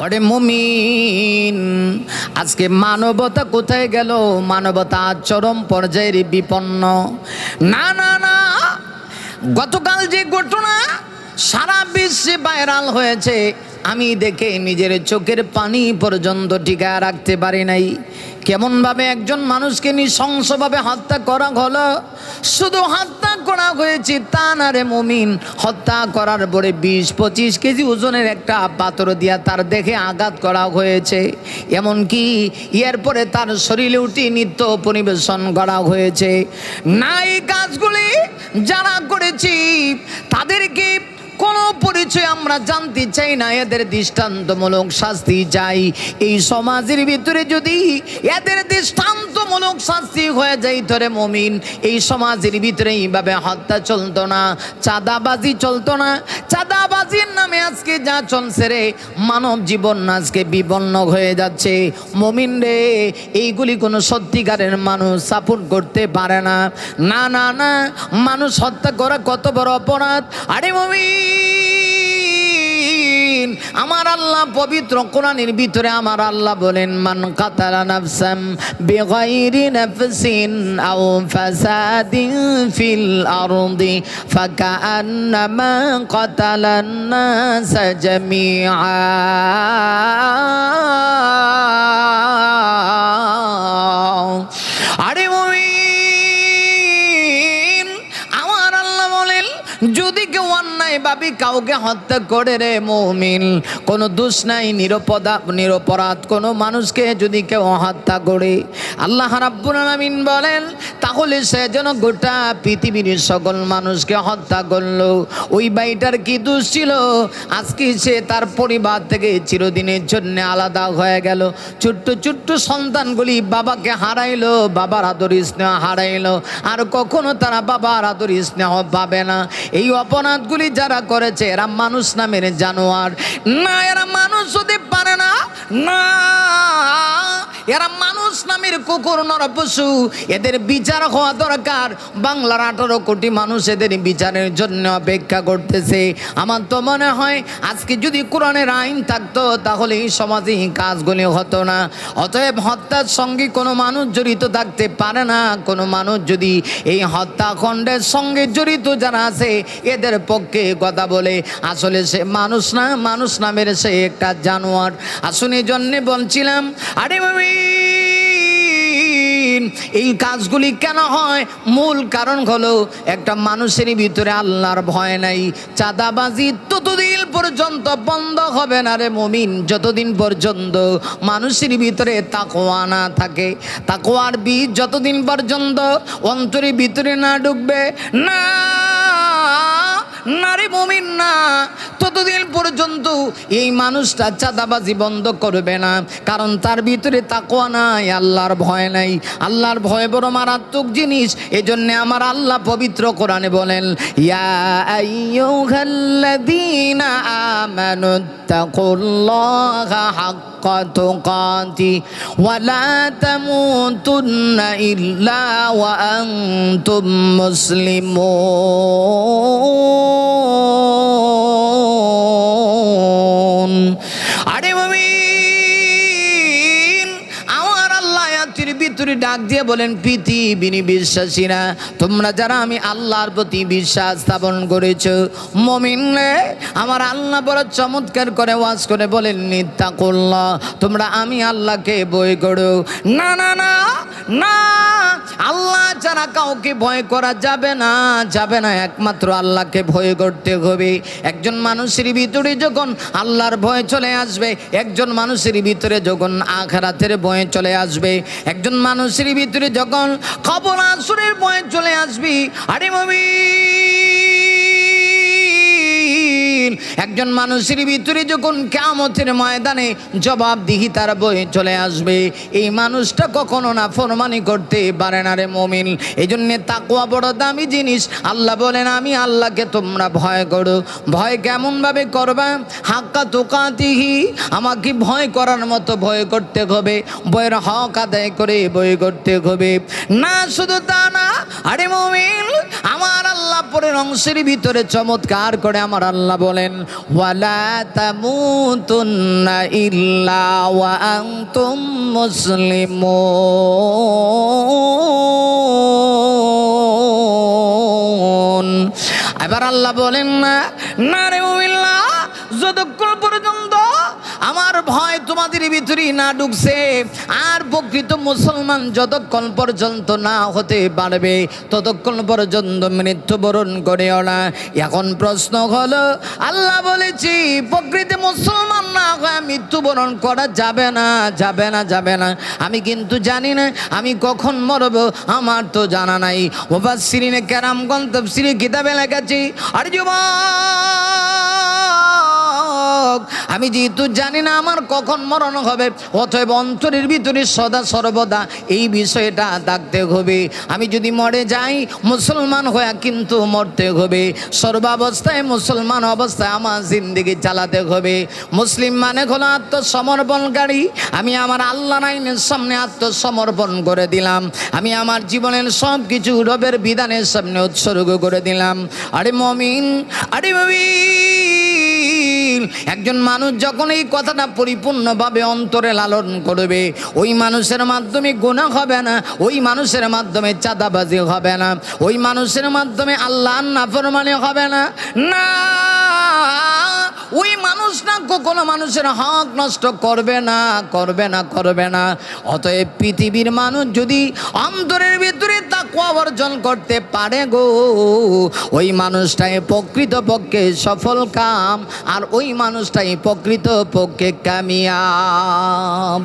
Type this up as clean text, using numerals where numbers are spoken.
ওরে মুমিন, আজকে মানবতা কোথায় গেল? মানবতা চরম পর্যায়ের বিপন্ন। না না না, গতকাল যে ঘটনা সারা বিশ্বে ভাইরাল হয়েছে, আমি দেখে নিজের চোখের পানি পর্যন্ত টিকায় রাখতে পারি নাই। কেমনভাবে একজন মানুষকে নৃশংসভাবে হত্যা করা হলো। শুধু হত্যা করা হয়েছে তা না রে মুমিন, হত্যা করার পরে 20-25 কেজি ওজনের একটা পাথর দিয়া তার দেখে আঘাত করা হয়েছে। এমনকি এরপরে তার শরীরে উঠে নৃত্য পরিবেশন করা হয়েছে। না, এই কাজগুলি যারা করেছি তাদেরকে কোনো পরিচয় আমরা জানতে চাই না, এদের দৃষ্টান্তমূলক শাস্তি চাই। এই সমাজের ভিতরে যদি এদের দৃষ্টান্তমূলক শাস্তি হয়ে যায় ধরে মুমিন, এই সমাজের ভিতরে এইভাবে হত্যা চলতো না, চাঁদাবাজি চলতো না। চাঁদাবাজির নামে আজকে যা চলছে রে, মানব জীবন আজকে বিপন্ন হয়ে যাচ্ছে। মুমিন রে, এইগুলি কোনো সত্যিকারের মানুষ সাপোর্ট করতে পারে না। না না না, মানুষ হত্যা করা কত বড় অপরাধ। আরে মুমিন, আমার আল্লাহ পবিত্র কোরআনের ভিতরে আমার আল্লাহ বলেন, মান কাতালা নাফসাম বিগাইরি নাফসিন আও ফাসাদিন ফিল আরদি ফাকান্নামা কাতালান নাস জামিআ। আরে মুমিন, আমার আল্লাহ বলেন, যদি কেউ অন্যায় ভাবে কাউকে হত্যা করে রে মুমিন, কোনো দোষ নাই, নিরপরাধ কোনো মানুষকে যদি কেউ হত্যা করে, আল্লাহ রাব্বুল আলামিন বলেন, তাহলে সে যেন গোটা পৃথিবীর সকল মানুষকে হত্যা করলো। ওই ভাইটার কি দোষ ছিল? আজকে সে তার পরিবার থেকে চিরদিনের জন্য আলাদা হয়ে গেল। ছোট্ট ছোট্ট সন্তানগুলি বাবাকে হারাইলো, বাবার আদর স্নেহ হারাইলো, আর কখনো তারা বাবার আদর স্নেহ পাবে না। এই অপরাধগুলি যারা করেছে এরা মানুষ নামের জানোয়ার না, এরা মানুষ হতে পারে না। না, এরা মানুষ নামের কুকুর নরপশু। এদের বিচার হওয়া দরকার। বাংলার 18 কোটি মানুষ এদের বিচারের জন্য অপেক্ষা করতেছে। আমার তো মনে হয় আজকে যদি কোরআনের আইন থাকতো তাহলে এই সমাজে এই কাজগুলি হতো না। অতএব হত্যার সঙ্গে কোনো মানুষ জড়িত থাকতে পারে না। কোনো মানুষ যদি এই হত্যাকাণ্ডের সঙ্গে জড়িত যারা আছে এদের পক্ষে কথা বলে, আসলে সে মানুষ না, মানুষ নামের সে একটা জানোয়ার। আসুন, এই জন্যে বলছিলাম, আরে এই কাজগুলি কেন হয়? মূল কারণ হলো একটা মানুষের ভিতরে আল্লাহর ভয় নাই। চাঁদাবাজি ততদিন পর্যন্ত বন্ধ হবে না রে মুমিন, যতদিন পর্যন্ত মানুষের ভিতরে তাকওয়া না থাকে। তাকওয়ার বীজ যতদিন পর্যন্ত অন্তরের ভিতরে না ঢুকবে, না নারী মুমিন না, ততদিন পর্যন্ত এই মানুষটা চাঁদাবাজি বন্ধ করবে না। কারণ তার ভিতরে তাকওয়া নাই, আল্লাহর ভয় নাই। আল্লাহর ভয় বড় মারাত্মক জিনিস। এজন্য আমার আল্লাহ পবিত্র কোরআনে বলেন, ইয়া আইয়ুহাল্লাযীনা আমানুত্তাকুল্লাহা হাক্কা তুকাতি ওয়া লা তামুতুন্না ইল্লা ওয়া আনতুম মুসলিমুন। আরে মুমিন, আমার আল্লাহ আয়াতের ভিতরে ডাক দিয়ে বলেন, পৃথিবীর বিশ্বাসীরা, তোমরা যারা আমি আল্লাহর প্রতি বিশ্বাস স্থাপন করেছো, মুমিন রে, আমার আল্লাহ বড় চমৎকার করে ওয়াজ করে বলেন, নিত্তাকুল্লাহ, তোমরা আমি আল্লাহকে ভয় করো। না না না না, আল্লাহ ছাড়া কাউকে ভয় করা যাবে না, যাবে না। একমাত্র আল্লাহকে ভয় করতে হবে। একজন মানুষের ভিতরে যখন আল্লাহর ভয় চলে আসবে, একজন মানুষের ভিতরে যখন আখিরাতের ভয় চলে আসবে, একজন মানুষের ভিতরে যখন কবর আসরের ভয় চলে আসবে, আরে মুমিন, একজন মানুষের ভিতরে যখন কিয়ামতের ময়দানে জবাবদিহিতার ভয় চলে আসবে, এই মানুষটা কখনো না ফরমানি করতে পারে না রে মুমিন। এই জন্য তাকওয়া বড় দামি জিনিস। আল্লাহ বলেন, আমি আল্লাহকে তোমরা ভয় করো। ভয় কেমন ভাবে করবা? হাক্কা তুকাতিহি, আমাকে ভয় করার মতো ভয় করতে হবে, ভয়ের হক আদায় করে ভয় করতে হবে। না শুধু তা না, আরে মুমিন, আমার আল্লাহ উপরের অংশের ভিতরে চমৎকার করে আমার আল্লাহ বলেন, ওয়ালা তামুতুন্না ইল্লা ওয়া আনতুম মুসলিমুন। এবার আল্লাহ বলেন না রে মুমিনরা, যতক্ষণ পর্যন্ত আমার ভয় তোমাদের ভিতরে না ঢুকছে আর প্রকৃত মুসলমান যতক্ষণ পর্যন্ত না হতে পারবে ততক্ষণ পর্যন্ত মৃত্যুবরণ করেও না। এখন প্রশ্ন হলো, আল্লাহ বলেছি প্রকৃত মুসলমান না হয়ে মৃত্যুবরণ করা যাবে না, যাবে না, যাবে না। আমি কিন্তু জানি না আমি কখন মরব, আমার তো জানা নাই। মুফাসসিরিনে কেরামগণ তাফসীরে কিতাবে লেখেছি, আর যুবক, আমি যেহেতু জানি না আমার কখন মরণ হবে, অতএব অন্তরের ভিতরে সদা সর্বদা এই বিষয়টা থাকতে হবে। আমি যদি মরে যাই মুসলমান হয়ে কিন্তু মরতে হবে, সর্বাবস্থায় মুসলমান অবস্থায় আমার জিন্দেগি চালাতে হবে। মুসলিম মানে হলো আত্মসমর্পণকারী। আমি আমার আল্লাহ আইনের সামনে আত্মসমর্পণ করে দিলাম, আমি আমার জীবনের সব কিছু রবের বিধানের সামনে উৎসর্গ করে দিলাম। আরে মুমিন, আরে মুমিন, একজন মানুষ যখন এই কথাটা পরিপূর্ণভাবে অন্তরে লালন করবে, ওই মানুষের মাধ্যমে গুনাহ হবে না, ওই মানুষের মাধ্যমে চাঁদাবাজি হবে না, ওই মানুষের মাধ্যমে আল্লাহর নাফরমানি হবে না। না, ওই মানুষটা কখনো মানুষের হক নষ্ট করবে না, করবে না, করবে না। অতএব পৃথিবীর মানুষ যদি অন্তরের ভিতরে তাকওয়া অর্জন করতে পারে গো, ওই মানুষটাই প্রকৃতপক্ষে সফল কাম, আর ওই মানুষটাই প্রকৃতপক্ষে কামিয়াব।